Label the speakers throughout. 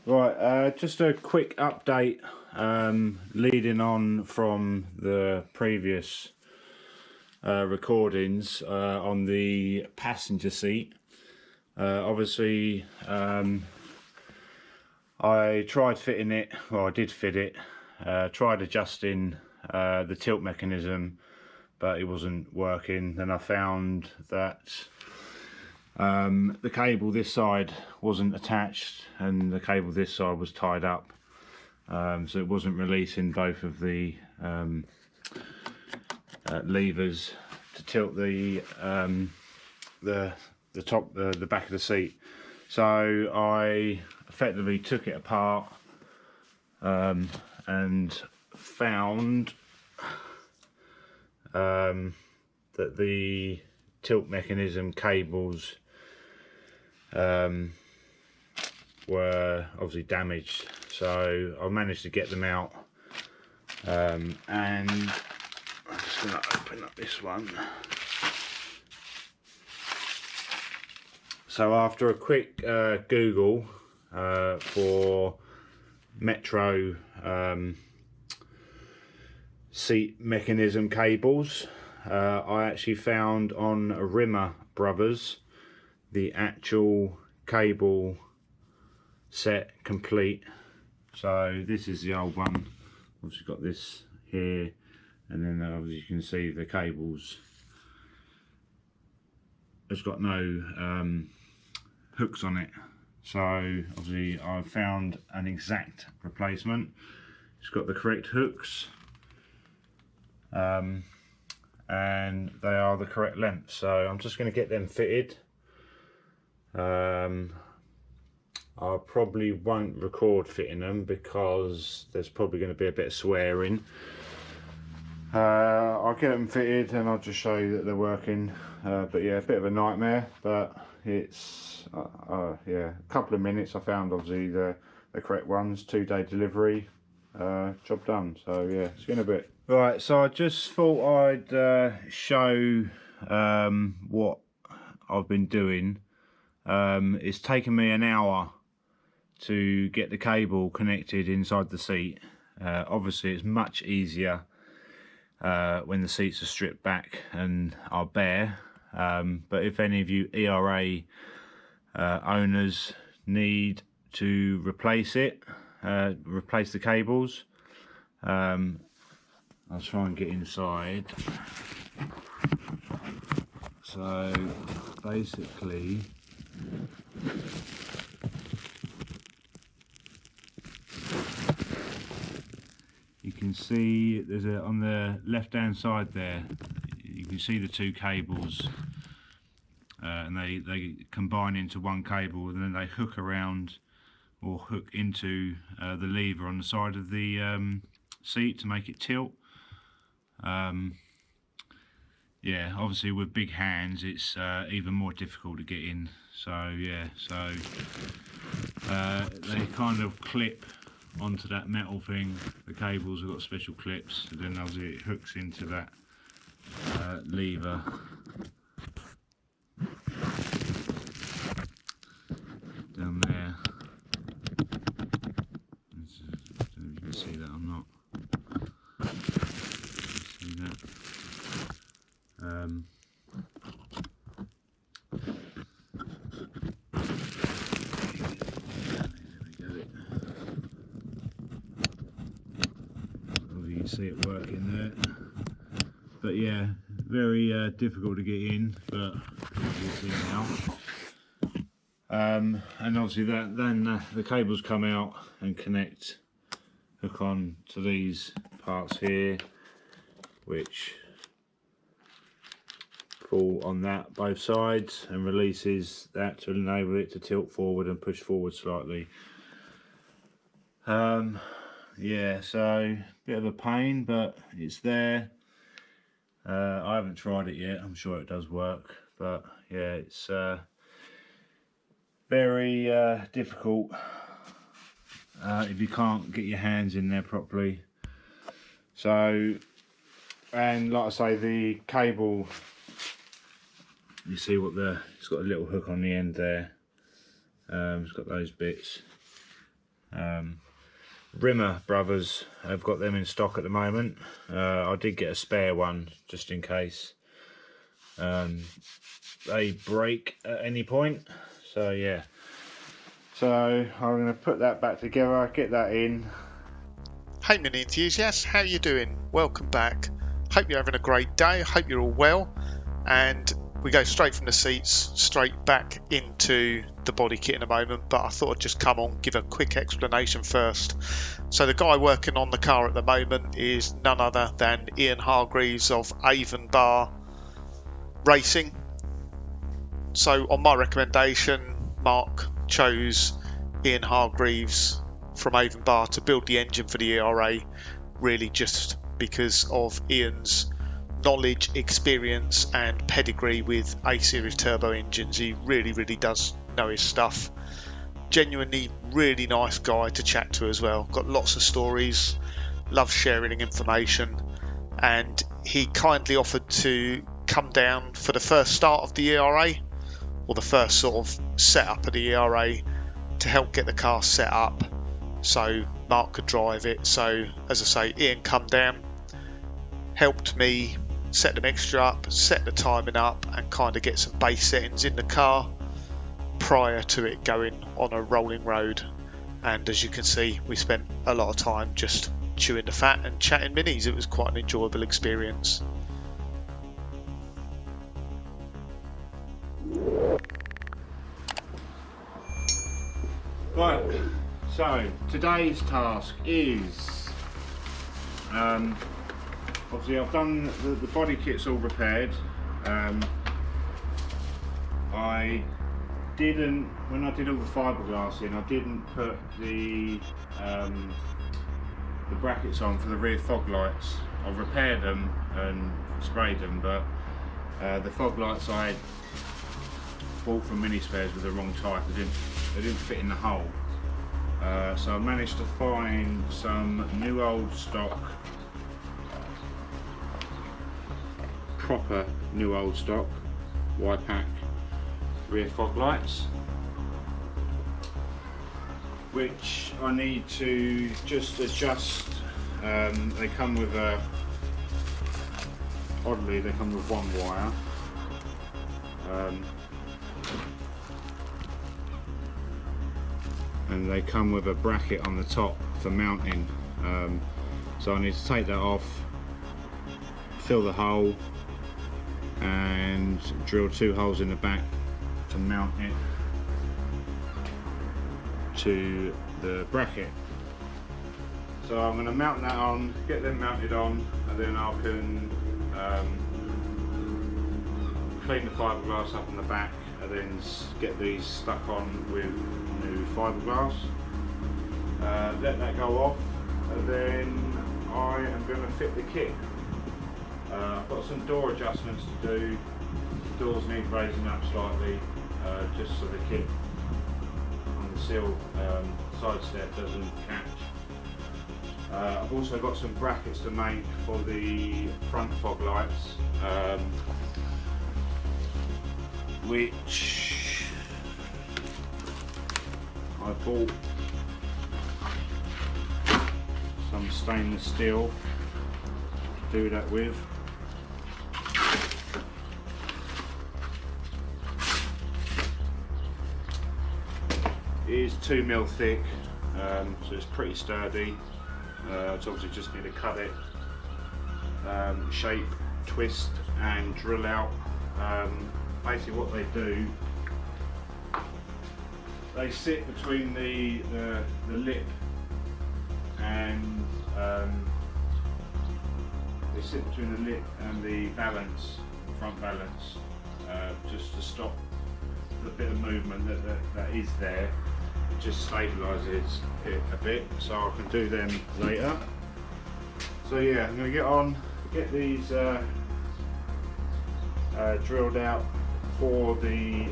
Speaker 1: Right, just a quick update leading on from the previous recordings on the passenger seat. Obviously, I tried fitting it, well I did fit it, tried adjusting the tilt mechanism, but it wasn't working. Then I found that the cable this side wasn't attached and the cable this side was tied up, so it wasn't releasing both of the levers to tilt the back of the seat. So I effectively took it apart and found that the tilt mechanism cables were obviously damaged, so I managed to get them out, and I'm just going to open up this one. So after a quick Google for Metro seat mechanism cables, I actually found on Rimmer Brothers the actual cable set complete. So this is the old one. Obviously got this here, and then obviously you can see the cables. It's got no hooks on it. So obviously I've found an exact replacement. It's got the correct hooks, and they are the correct length. So I'm just going to get them fitted. I probably won't record fitting them because there's probably going to be a bit of swearing. I'll get them fitted and I'll just show you that they're working. But yeah, a bit of a nightmare, but it's yeah, a couple of minutes. I found obviously the correct ones, 2-day delivery, job done. So yeah, it's been a bit. Right, so I just thought I'd show what I've been doing. It's taken me an hour to get the cable connected inside the seat. Obviously it's much easier when the seats are stripped back and are bare, but if any of you ERA owners need to replace it, replace the cables, I'll try and get inside. So basically you can see there's on the left hand side there, you can see the two cables, and they combine into one cable, and then they hook around or hook into the lever on the side of the seat to make it tilt. Yeah, obviously with big hands it's even more difficult to get in. So yeah, so they kind of clip onto that metal thing. The cables have got special clips, and then obviously it hooks into that lever. Down there. I don't know if you can see that or not. See that? You can see it working there, but yeah, very difficult to get in, but you'll see now. And obviously then the cables come out and connect, hook on to these parts here, which pull on that both sides and releases that to enable it to tilt forward and push forward slightly. Yeah, so bit of a pain, but it's there. I haven't tried it yet. I'm sure it does work, but yeah, it's very difficult if you can't get your hands in there properly. So, and like I say, the cable, you see what it's got a little hook on the end there. It's got those bits. Rimmer Brothers have got them in stock at the moment. I did get a spare one just in case they break at any point. So yeah, so I'm going to put that back together, get that in.
Speaker 2: Hey mini enthusiasts, how you doing? Welcome back. Hope you're having a great day. Hope you're all well. And we go straight from the seats straight back into the body kit in a moment, but I thought I'd just come on, give a quick explanation first. So the guy working on the car at the moment is none other than Ian Hargreaves of Avon Bar Racing. So on my recommendation, Mark chose Ian Hargreaves from Avon Bar to build the engine for the ERA, really just because of Ian's knowledge, experience and pedigree with A-series turbo engines. He really does know his stuff. Genuinely really nice guy to chat to as well. Got lots of stories, loves sharing information, and he kindly offered to come down for the first start of the ERA, or the first sort of setup of the ERA, to help get the car set up so Mark could drive it. So as I say, Ian come down, helped me set the mixture up, set the timing up and kind of get some base settings in the car prior to it going on a rolling road. And as you can see, we spent a lot of time just chewing the fat and chatting minis. It was quite an enjoyable experience.
Speaker 1: Right, so today's task is obviously I've done the body kit's all repaired. I didn't, when I did all the fiberglass in, I didn't put the brackets on for the rear fog lights. I've repaired them and sprayed them, but the fog lights I bought from mini spares with the wrong type. They didn't fit in the hole. So I managed to find some new old stock, proper new old stock Y-pack rear fog lights, which I need to just adjust. They come with oddly they come with one wire. And they come with a bracket on the top for mounting. So I need to take that off, fill the hole and drill 2 holes in the back to mount it to the bracket. So I'm going to mount that on, get them mounted on, and then I can clean the fiberglass up on the back and then get these stuck on with new fiberglass. Let that go off, and then I am going to fit the kit. I've got some door adjustments to do. The doors need raising up slightly, just so the kit on the sill side step doesn't catch. I've also got some brackets to make for the front fog lights, which I bought some stainless steel to do that with. It is 2mm thick, so it's pretty sturdy. So obviously just need to cut it, shape, twist and drill out. Basically what they do, they sit between the lip and the balance, the front balance, just to stop the bit of movement that is there. It just stabilises it a bit, so I can do them later. So yeah, I'm going to get these drilled out for the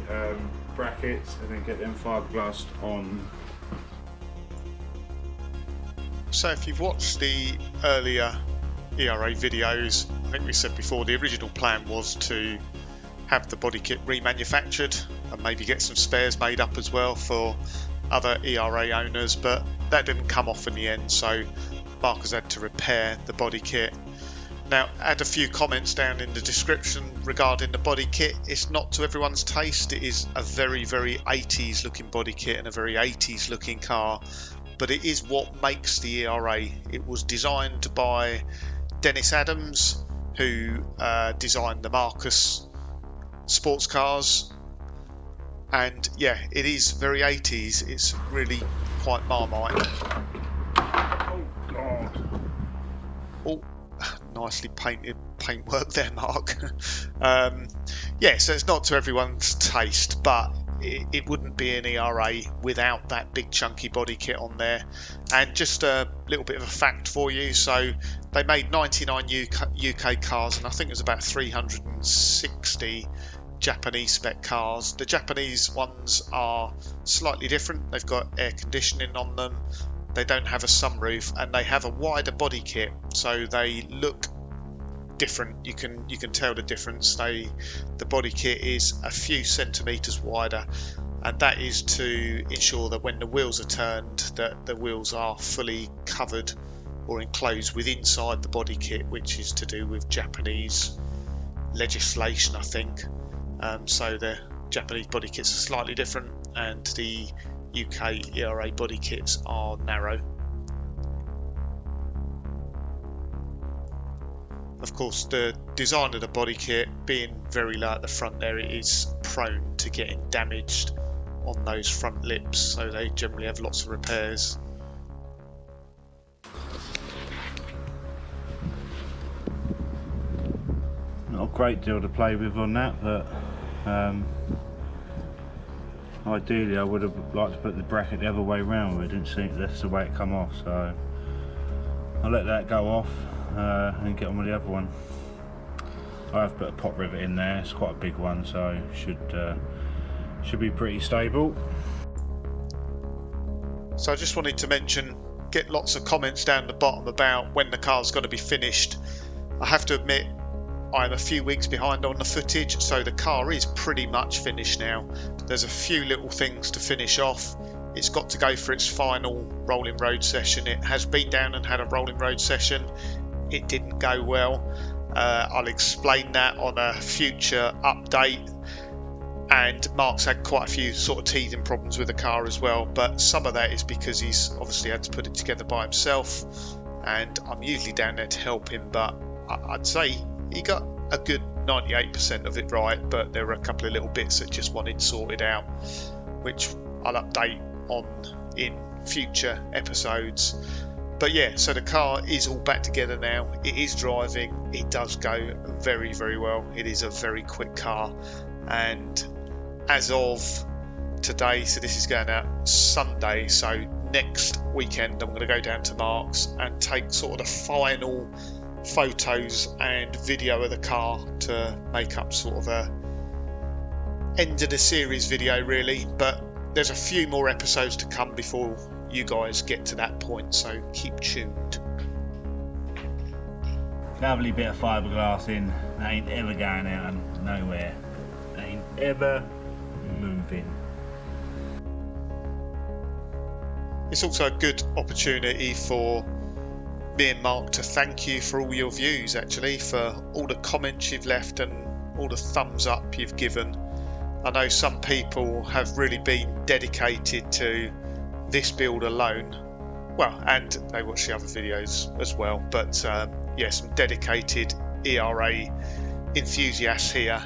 Speaker 1: brackets and then get them fiberglassed on.
Speaker 2: So if you've watched the earlier ERA videos, I think we said before the original plan was to have the body kit remanufactured and maybe get some spares made up as well for other ERA owners, but that didn't come off in the end, so Mark has had to repair the body kit. Now, add a few comments down in the description regarding the body kit. It's not to everyone's taste. It is a very, very 80s looking body kit and a very 80s looking car, but it is what makes the ERA. It was designed by Dennis Adams, who designed the Marcus sports cars, and yeah, it is very 80s. It's really quite Marmite.
Speaker 1: Oh God.
Speaker 2: Oh, nicely painted paintwork there, Mark. Yeah, so it's not to everyone's taste, but it wouldn't be an ERA without that big chunky body kit on there. And just a little bit of a fact for you, so they made 99 UK cars, and I think it was about 360 Japanese spec cars. The Japanese ones are slightly different. They've got air conditioning on them, they don't have a sunroof, and they have a wider body kit, so they look different. You can tell the difference. The body kit is a few centimeters wider, and that is to ensure that when the wheels are turned, that the wheels are fully covered or enclosed with inside the body kit, which is to do with Japanese legislation, I think. So the Japanese body kits are slightly different, and the UK ERA body kits are narrow. Of course, the design of the body kit being very low at the front there, it is prone to getting damaged on those front lips, so they generally have lots of repairs.
Speaker 1: Not a great deal to play with on that, but ideally I would have liked to put the bracket the other way round, but I didn't see that's the way it come off, so I'll let that go off and get on with the other one. I have put a pop rivet in there. It's quite a big one, so should be pretty stable.
Speaker 2: So I just wanted to mention, get lots of comments down the bottom about when the car's going to be finished. I have to admit, I'm a few weeks behind on the footage, so the car is pretty much finished now. There's a few little things to finish off. It's got to go for its final rolling road session. It has been down and had a rolling road session. It didn't go well. I'll explain that on a future update. And Mark's had quite a few sort of teething problems with the car as well, but some of that is because he's obviously had to put it together by himself, and I'm usually down there to help him, but I'd say he got a good 98% of it right, but there were a couple of little bits that just wanted sorted out, which I'll update on in future episodes. But yeah, so the car is all back together now. It is driving. It does go very, very well. It is a very quick car, and as of today, so this is going out Sunday, so next weekend I'm going to go down to Mark's and take sort of the final photos and video of the car to make up sort of a end of the series video really. But there's a few more episodes to come before you guys get to that point, so keep tuned.
Speaker 1: Lovely bit of fiberglass in. That ain't ever going out and nowhere. That ain't ever moving.
Speaker 2: It's also a good opportunity for me and Mark to thank you for all your views, actually, for all the comments you've left and all the thumbs up you've given. I know some people have really been dedicated to this build alone, well, and they watch the other videos as well, but yeah, some dedicated ERA enthusiasts here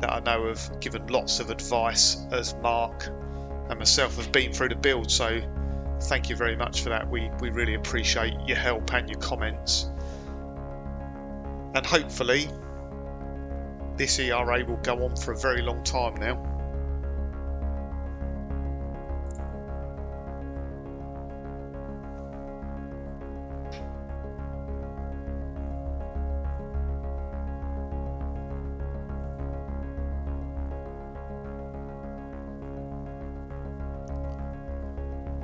Speaker 2: that I know have given lots of advice as Mark and myself have been through the build, so thank you very much for that. We really appreciate your help and your comments, and hopefully this ERA will go on for a very long time now.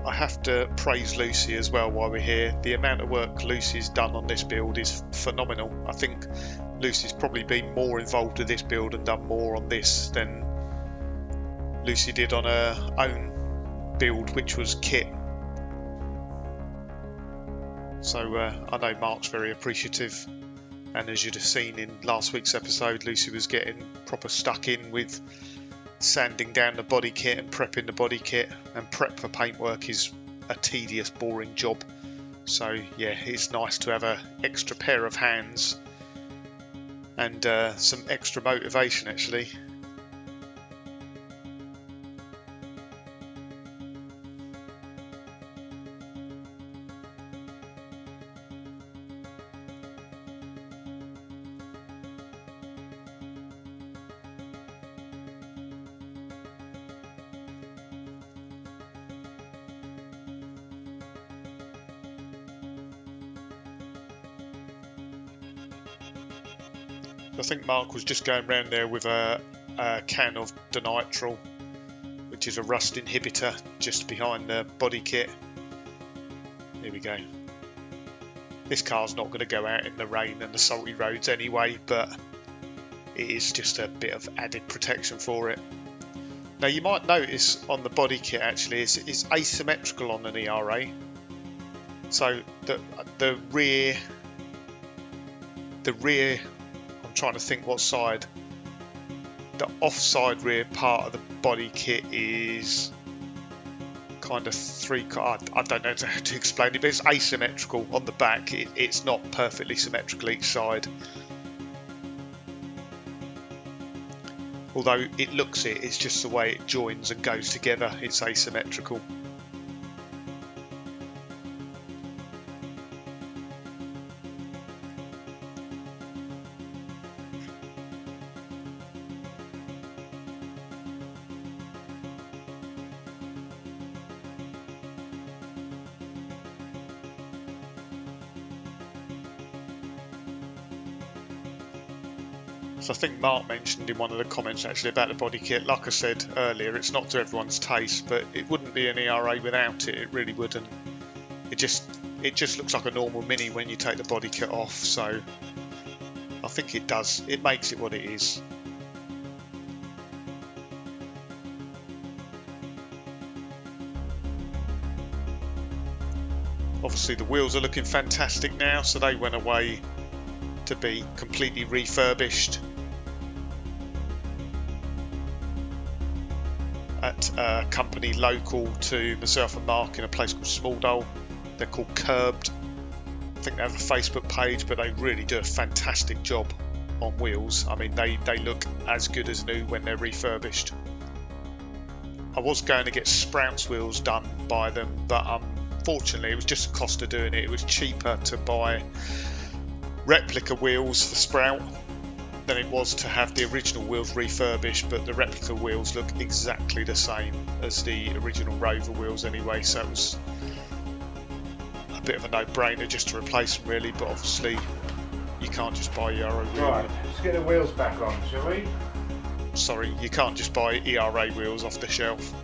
Speaker 2: I have to praise Lucy as well while we're here. The amount of work Lucy's done on this build is phenomenal. I think Lucy's probably been more involved with this build and done more on this than Lucy did on her own build, which was kit. So I know Mark's very appreciative, and as you'd have seen in last week's episode, Lucy was getting proper stuck in with sanding down the body kit and prepping the body kit, and prep for paintwork is a tedious, boring job. So yeah, it's nice to have an extra pair of hands and some extra motivation actually. I think Mark was just going around there with a can of denitrile, which is a rust inhibitor, just behind the body kit. Here we go. This car's not going to go out in the rain and the salty roads anyway, but it is just a bit of added protection for it. Now you might notice on the body kit actually it's asymmetrical on an ERA. So the rear, I'm trying to think what side. The offside rear part of the body kit is kind of I don't know how to explain it, but it's asymmetrical. On the back, it's not perfectly symmetrical each side. Although it looks it's just the way it joins and goes together. It's asymmetrical. So I think Mark mentioned in one of the comments actually about the body kit. Like I said earlier, it's not to everyone's taste, but it wouldn't be an ERA without it. It really wouldn't. It just looks like a normal Mini when you take the body kit off. So I think it does. It makes it what it is. Obviously the wheels are looking fantastic now, so they went away to be completely refurbished at a company local to myself and Mark in a place called Smalldale. They're called Curbed. I think they have a Facebook page, but they really do a fantastic job on wheels. I mean, they look as good as new when they're refurbished. I was going to get Sprouts wheels done by them, but unfortunately it was just the cost of doing it. It was cheaper to buy replica wheels for Sprout than it was to have the original wheels refurbished, but the replica wheels look exactly the same as the original Rover wheels anyway, so it was a bit of a no-brainer just to replace them really, but obviously you can't just buy ERA wheels.
Speaker 1: Right, let's get the wheels back on, shall we?
Speaker 2: Sorry, you can't just buy ERA wheels off the shelf.